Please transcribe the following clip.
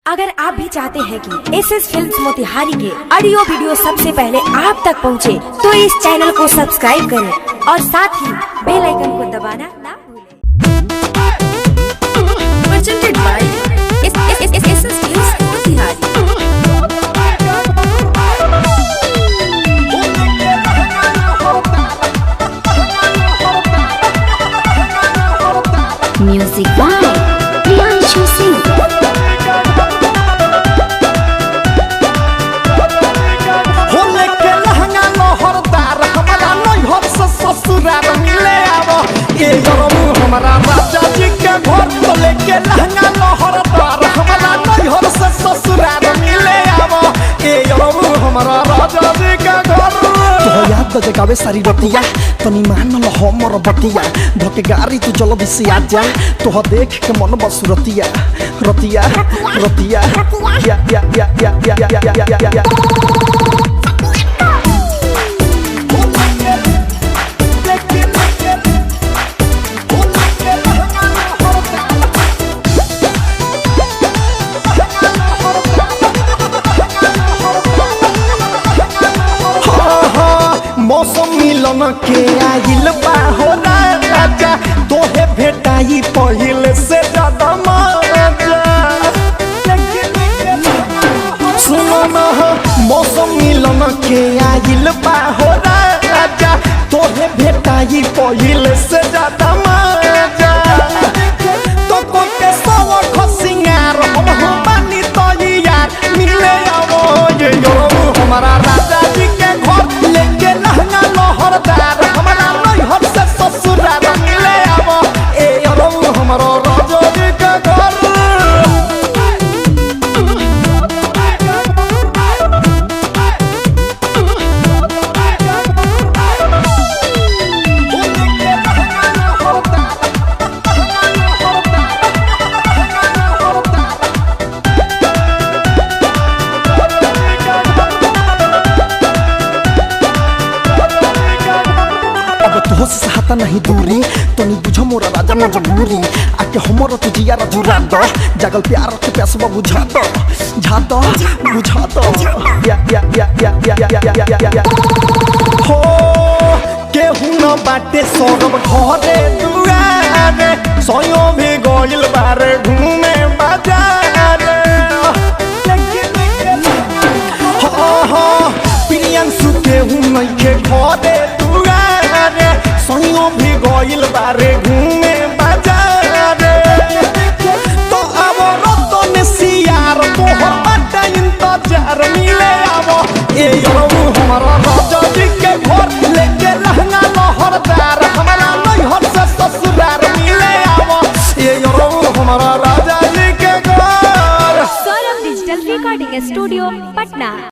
अगर आप भी चाहते हैं कि एसएस फिल्म्स मोतिहारी के ऑडियो वीडियो सबसे पहले आप तक पहुंचे, तो इस चैनल को सब्सक्राइब करें और साथ ही बेल आइकन को दबाना ना भूलें। Presented by SS films Motihari. Music by Priyanshu Singh. हमारा राजा जी के घर तो लेके लहंगा लहरदार, हमारा नैहर से ससुराल मिले आवो। ए यरबू हमारा राजा जी के घर तो याद दे गावे सारी बतिया, तनी मान ल हमर बतिया। धके गाड़ी तू चलो दिसी आ जा, तो देख के मन बसुरतिया रतिया रतिया या या या या या या या या मौसम मिलन के आइल बा हो राजा, तोहे भेटाई पहिले से ज्यादा मजा। सुनो ना मौसम मिलन के आइल बा हो राजा, तोहे भेटाई पहिले से ज्यादा मजा। तो कोई के सवा खसिंगार हम बानी तो यार मिले आवो। ये यो हमारा राजा जी के घर लेके लहंगा लहरदार, हमारा नैहर से ससुराल मिले आवो। ए यरबू हमारा राजा जी के घर से सहता नहीं दूरी, तो नहीं बुझो मोरा राजा मजबूरी। आके हमर तुझिया जुरा दो, जागल प्यार के प्यासवा बुझा दो, बुझा दो या या या या या या या या हो। केहू न बाटे सौरभ घरे दुआरे, सोयो भी गइल बारे घूमे बाजार। हो प्रियांशु केहू नइखे घरे दुआरे, सोयो भी गइल बारे घूमे बाजार। तो अब रतन सियार तोहर बाटा इंतजार मिले आवो। ए यरबू हमारा राजा जी के घर लेके लहंगा लहरदार, हमारा नैहर से ससुराल मिले आवो। ए यरबू हमारा राजा जी के घर। Saurabh digital recording studio Patna.